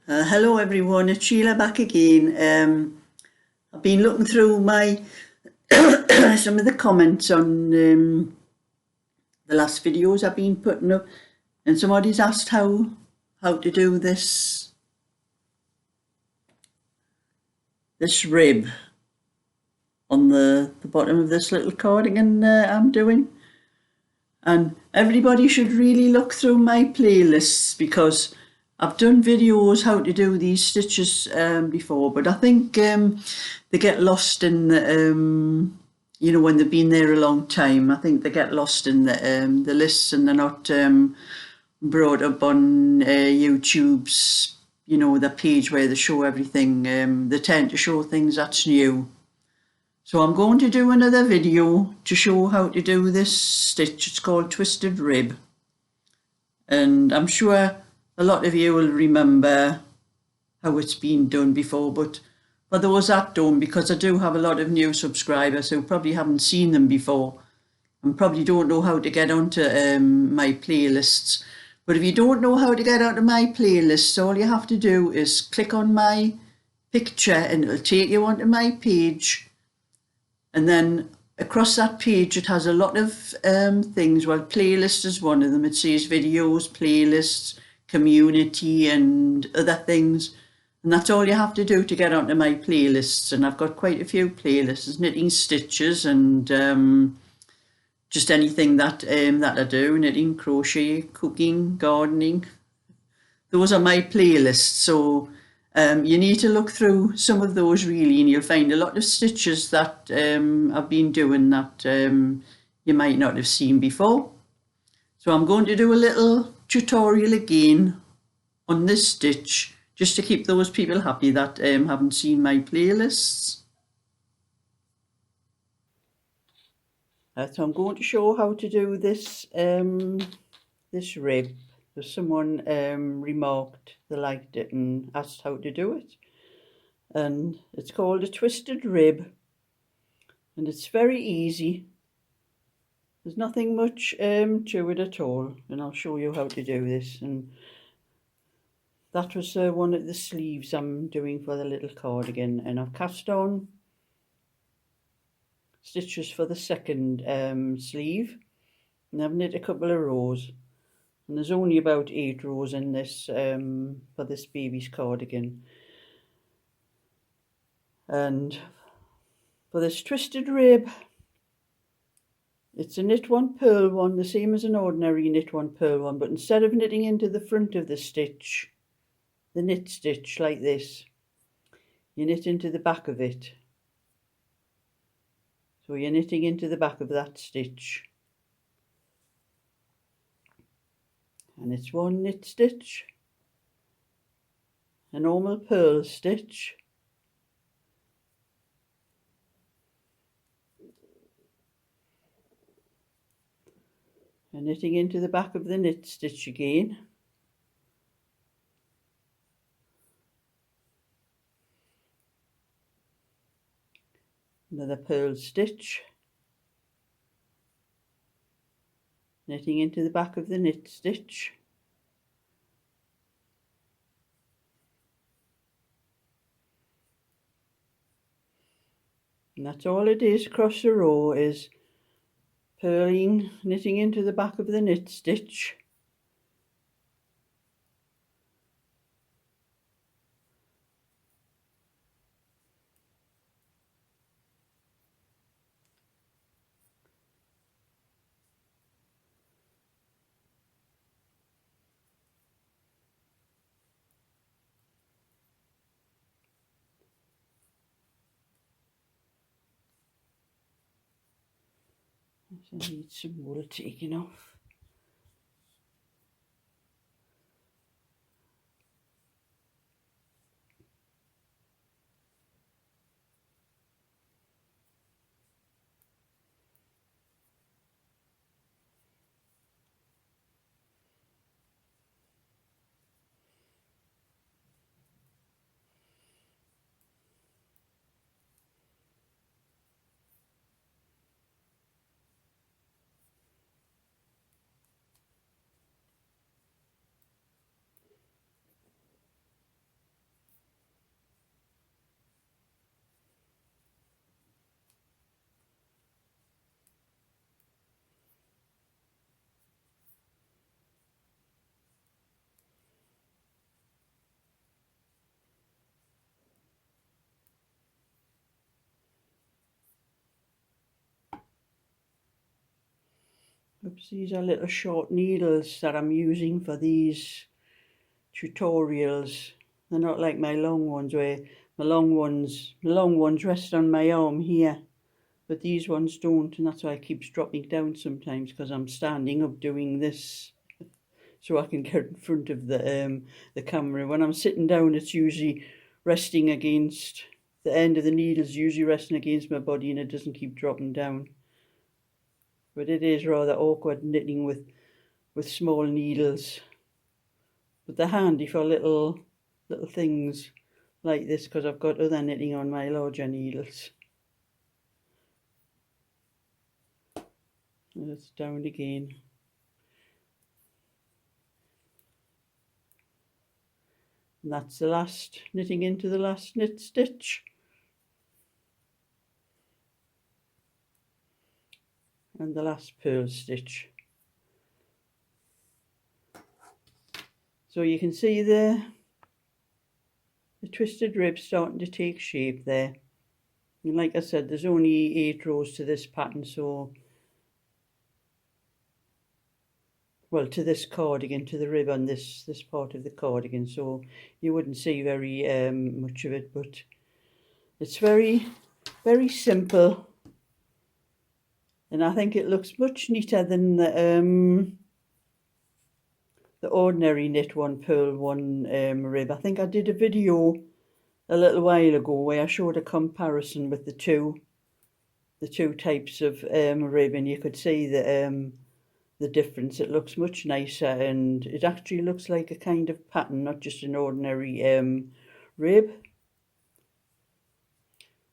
Hello everyone, it's Sheila back again. I've been looking through my some of the comments on the last videos I've been putting up, and somebody's asked how to do this rib on the bottom of this little cardigan I'm doing. And everybody should really look through my playlists, because I've done videos how to do these stitches before, but I think they get lost in the, when they've been there a long time. I think they get lost in the lists, and they're not brought up on YouTube's, the page where they show everything. They tend to show things that's new. So I'm going to do another video to show how to do this stitch. It's called Twisted Rib. And I'm sure a lot of you will remember how it's been done before, but for those that don't, because I do have a lot of new subscribers who probably haven't seen them before and probably don't know how to get onto my playlists. But if you don't know how to get onto my playlists, all you have to do is click on my picture and it'll take you onto my page. And then across that page, it has a lot of things. Well, playlist is one of them. It says videos, playlists, community, and other things. And that's all you have to do to get onto my playlists. And I've got quite a few playlists: knitting, stitches, and just anything that I do: knitting, crochet, cooking, gardening. Those are my playlists. So you need to look through some of those really, and you'll find a lot of stitches that I've been doing that you might not have seen before. So I'm going to do a little tutorial again on this stitch, just to keep those people happy that haven't seen my playlists. So I'm going to show how to do this this rib. Someone remarked they liked it and asked how to do it, and it's called a twisted rib, and it's very easy. There's nothing much to it at all, and I'll show you how to do this. And that was one of the sleeves I'm doing for the little cardigan, and I've cast on stitches for the second sleeve, and I've knit a couple of rows. And there's only about 8 rows in this for this baby's cardigan. And for this twisted rib, it's a knit one, purl one, the same as an ordinary knit one, purl one, but instead of knitting into the front of the stitch, the knit stitch like this, you knit into the back of it. So you're knitting into the back of that stitch. And it's one knit stitch, a normal purl stitch, and knitting into the back of the knit stitch again, another purl stitch, knitting into the back of the knit stitch, and that's all it is across the row, is purling, knitting into the back of the knit stitch, I need some wool taken off. Oops, these are little short needles that I'm using for these tutorials. They're not like my long ones where my long ones rest on my arm here, but these ones don't, and that's why it keeps dropping down sometimes, because I'm standing up doing this so I can get in front of the camera. When I'm sitting down, it's usually resting against the end of the needle's usually resting against my body, and it doesn't keep dropping down. But it is rather awkward knitting with small needles. But they're handy for little things like this, because I've got other knitting on my larger needles. And it's down again. And that's the last, knitting into the last knit stitch. And the last purl stitch. So you can see the twisted rib starting to take shape there. And like I said, there's only 8 rows to this pattern, so well, to this cardigan, to the rib on this part of the cardigan, so you wouldn't see very much of it, but it's very, very simple, and I think it looks much neater than the ordinary knit one, purl one rib. I think I did a video a little while ago where I showed a comparison with the two types of rib, and you could see the difference. It looks much nicer, and it actually looks like a kind of pattern, not just an ordinary rib.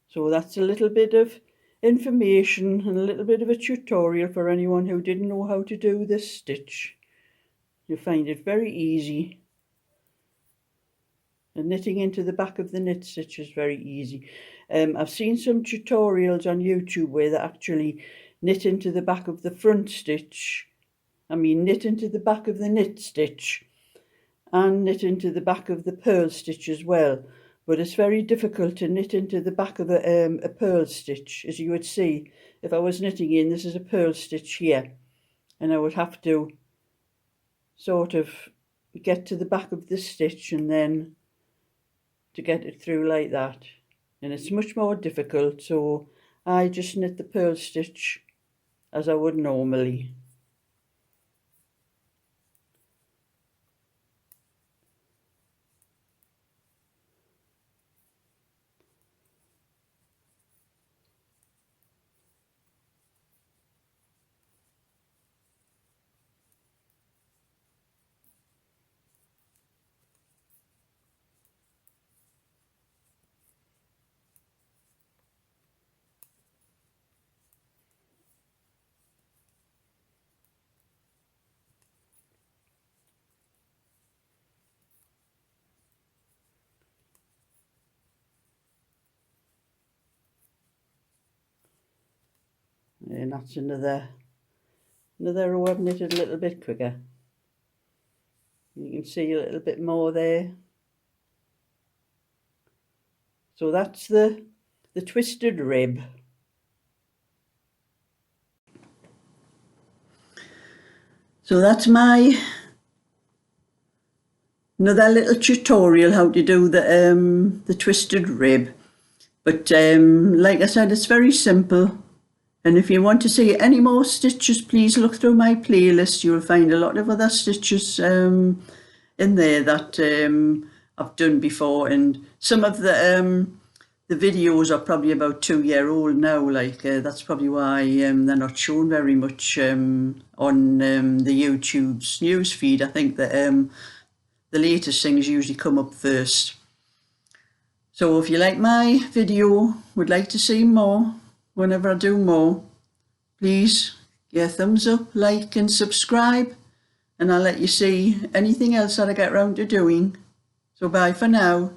So that's a little bit of information and a little bit of a tutorial for anyone who didn't know how to do this stitch. You'll find it very easy, and knitting into the back of the knit stitch is very easy. I've seen some tutorials on YouTube where they actually knit into the back of the front stitch. Knit into the back of the knit stitch and knit into the back of the purl stitch as well. But it's very difficult to knit into the back of a purl stitch. As you would see, if I was knitting in, this is a purl stitch here, and I would have to sort of get to the back of the stitch and then to get it through like that. And it's much more difficult, so I just knit the purl stitch as I would normally. And that's another row I've knitted a little bit quicker. You can see a little bit more there. So that's the twisted rib. So that's my another little tutorial how to do the twisted rib. But like I said, it's very simple. And if you want to see any more stitches, please look through my playlist. You'll find a lot of other stitches in there that I've done before, and some of the videos are probably about 2-year old now. Like that's probably why they're not shown very much on the YouTube's news feed. I think that the latest things usually come up first. So if you like my video, would like to see more, whenever I do more, please give a thumbs up, like and subscribe, and I'll let you see anything else that I get round to doing. So bye for now.